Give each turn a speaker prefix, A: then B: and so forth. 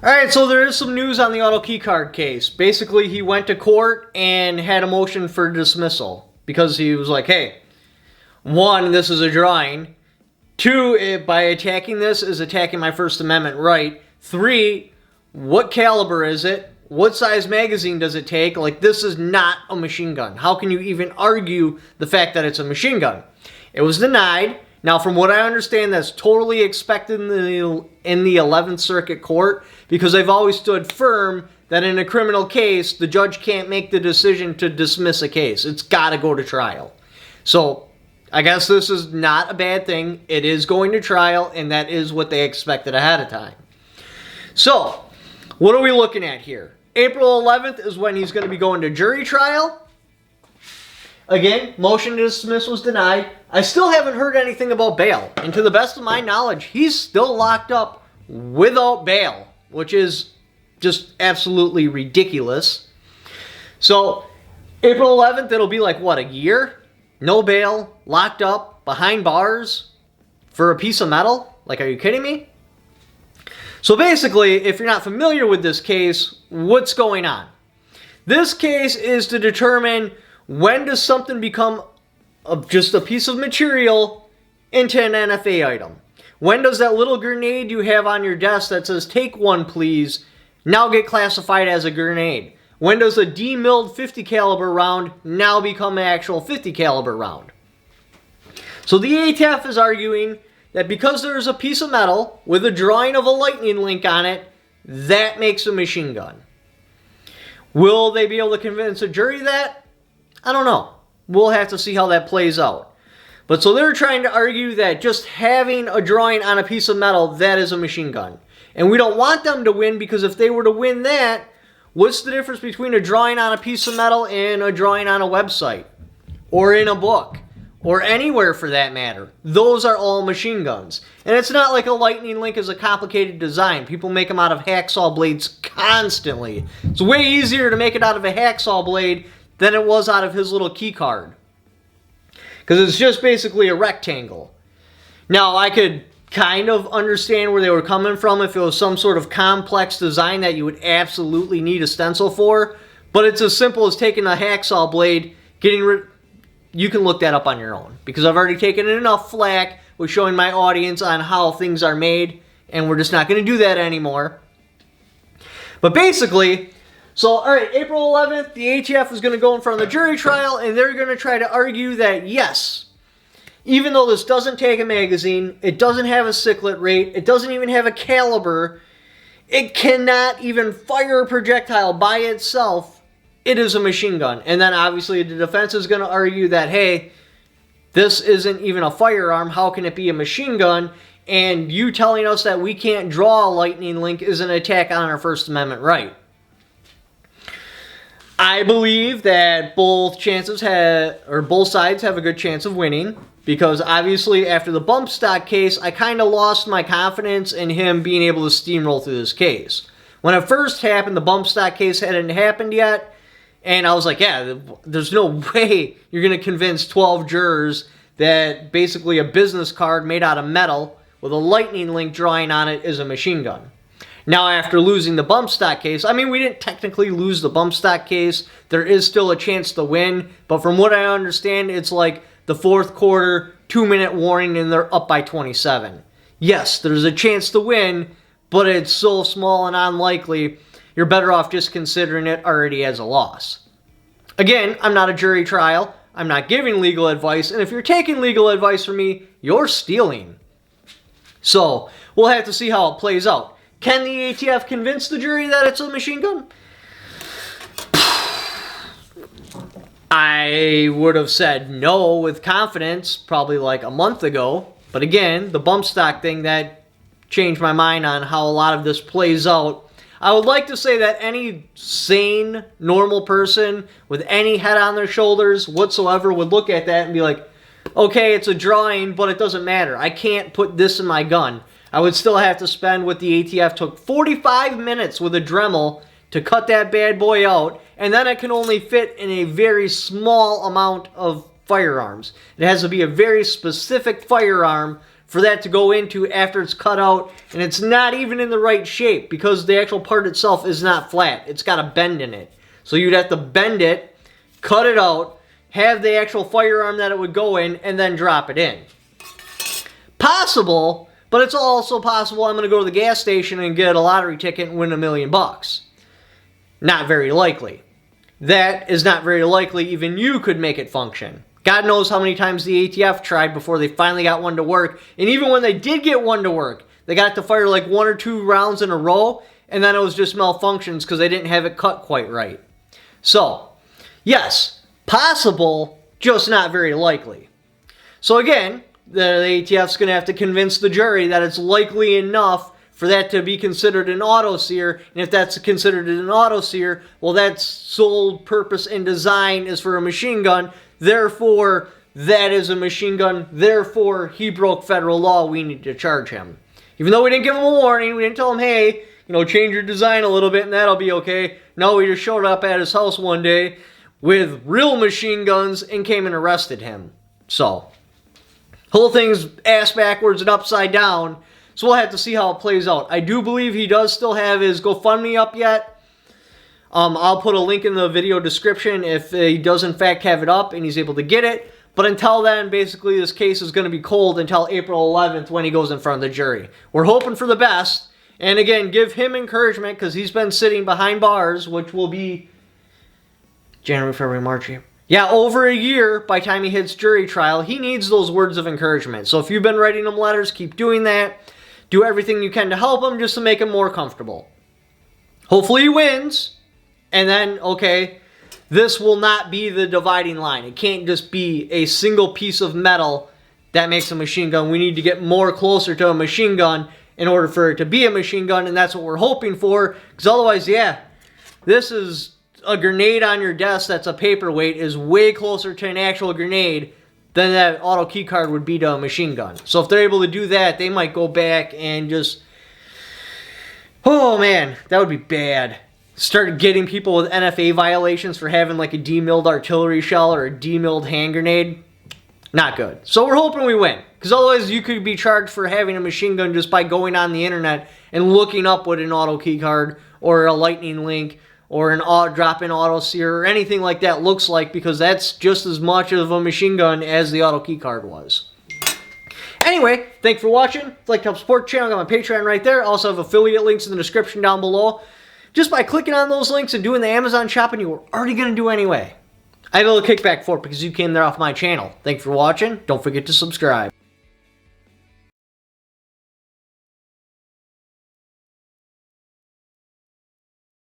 A: Alright, so there is some news on the auto keycard case. Basically, he went to court and had a motion for dismissal because he was like, hey, 1, this is a drawing. 2, by attacking this is attacking my First Amendment right. 3, what caliber is it? What size magazine does it take? Like, this is not a machine gun. How can you even argue the fact that it's a machine gun? It was denied. Now, from what I understand, that's totally expected in the 11th Circuit Court because they've always stood firm that in a criminal case, the judge can't make the decision to dismiss a case. It's got to go to trial. So, I guess this is not a bad thing. It is going to trial, and that is what they expected ahead of time. So, what are we looking at here? April 11th is when he's going to be going to jury trial. Again, motion to dismiss was denied. I still haven't heard anything about bail. And to the best of my knowledge, he's still locked up without bail, which is just absolutely ridiculous. So, April 11th, it'll be like, what, a year? No bail, locked up, behind bars, for a piece of metal? Like, are you kidding me? So basically, if you're not familiar with this case, what's going on? This case is to determine when does something become just a piece of material into an NFA item. When does that little grenade you have on your desk that says, take one please, now get classified as a grenade? When does a demilled 50 caliber round now become an actual 50 caliber round? So the ATF is arguing that because there is a piece of metal with a drawing of a lightning link on it, that makes a machine gun. Will they be able to convince a jury that? I don't know. We'll have to see how that plays out. But so they're trying to argue that just having a drawing on a piece of metal, that is a machine gun. And we don't want them to win because if they were to win that, what's the difference between a drawing on a piece of metal and a drawing on a website? Or in a book? Or anywhere for that matter. Those are all machine guns. And it's not like a lightning link is a complicated design. People make them out of hacksaw blades constantly. It's way easier to make it out of a hacksaw blade than it was out of his little key card. Because it's just basically a rectangle. Now, I could kind of understand where they were coming from if it was some sort of complex design that you would absolutely need a stencil for. But it's as simple as taking a hacksaw blade, getting rid... You can look that up on your own. Because I've already taken enough flack with showing my audience on how things are made. And we're just not going to do that anymore. But basically... So, alright, April 11th, the ATF is going to go in front of the jury trial, and they're going to try to argue that, yes, even though this doesn't take a magazine, it doesn't have a cyclet rate, it doesn't even have a caliber, it cannot even fire a projectile by itself, it is a machine gun. And then, obviously, the defense is going to argue that, hey, this isn't even a firearm, how can it be a machine gun? And you telling us that we can't draw a lightning link is an attack on our First Amendment right. I believe that both sides have a good chance of winning because obviously after the bump stock case, I kind of lost my confidence in him being able to steamroll through this case. When it first happened, the bump stock case hadn't happened yet, and I was like, yeah, there's no way you're going to convince 12 jurors that basically a business card made out of metal with a lightning link drawing on it is a machine gun. Now, after losing the bump stock case, I mean, we didn't technically lose the bump stock case. There is still a chance to win. But from what I understand, it's like the fourth quarter, 2-minute warning, and they're up by 27. Yes, there's a chance to win, but it's so small and unlikely, you're better off just considering it already as a loss. Again, I'm not a jury trial. I'm not giving legal advice. And if you're taking legal advice from me, you're stealing. So, we'll have to see how it plays out. Can the ATF convince the jury that it's a machine gun? I would have said no with confidence probably like a month ago. But again, the bump stock thing, that changed my mind on how a lot of this plays out. I would like to say that any sane, normal person with any head on their shoulders whatsoever would look at that and be like, okay, it's a drawing, but it doesn't matter. I can't put this in my gun. I would still have to spend what the ATF took 45 minutes with a Dremel to cut that bad boy out, and then it can only fit in a very small amount of firearms. It has to be a very specific firearm for that to go into after it's cut out, and it's not even in the right shape because the actual part itself is not flat. It's got a bend in it. So you'd have to bend it, cut it out, have the actual firearm that it would go in, and then drop it in. Possible, but it's also possible I'm going to go to the gas station and get a lottery ticket and win $1 million. Not very likely. That is not very likely. Even you could make it function. God knows how many times the ATF tried before they finally got one to work. And even when they did get one to work, they got to fire like 1 or 2 rounds in a row, and then it was just malfunctions because they didn't have it cut quite right. So, yes, possible, just not very likely. So again, the ATF's going to have to convince the jury that it's likely enough for that to be considered an auto-sear, and if that's considered an auto-sear, well, that's sole purpose and design is for a machine gun, therefore, that is a machine gun, therefore, he broke federal law, we need to charge him. Even though we didn't give him a warning, we didn't tell him, hey, you know, change your design a little bit and that'll be okay. No, we just showed up at his house one day with real machine guns and came and arrested him. So, whole thing's ass backwards and upside down. So we'll have to see how it plays out. I do believe he does still have his GoFundMe up yet. I'll put a link in the video description if he does in fact have it up and he's able to get it. But until then, basically this case is going to be cold until April 11th when he goes in front of the jury. We're hoping for the best. And again, give him encouragement because he's been sitting behind bars, which will be January, February, March, April. Yeah, over a year by the time he hits jury trial. He needs those words of encouragement. So if you've been writing him letters, keep doing that. Do everything you can to help him just to make him more comfortable. Hopefully he wins. And then, okay, this will not be the dividing line. It can't just be a single piece of metal that makes a machine gun. We need to get more closer to a machine gun in order for it to be a machine gun. And that's what we're hoping for. Because otherwise, yeah, this is a grenade on your desk that's a paperweight is way closer to an actual grenade than that auto key card would be to a machine gun. So if they're able to do that, they might go back and just, oh man, that would be bad. Start getting people with NFA violations for having like a demilled artillery shell or a demilled hand grenade. Not good. So we're hoping we win. Because otherwise you could be charged for having a machine gun just by going on the internet and looking up what an auto key card or a lightning link or an drop-in auto-sear or anything like that looks like, because that's just as much of a machine gun as the auto key card was. Anyway, thanks for watching. If you'd like to help support the channel, I got my Patreon right there. I also have affiliate links in the description down below. Just by clicking on those links and doing the Amazon shopping you were already going to do anyway. I have a little kickback for it because you came there off my channel. Thanks for watching. Don't forget to subscribe.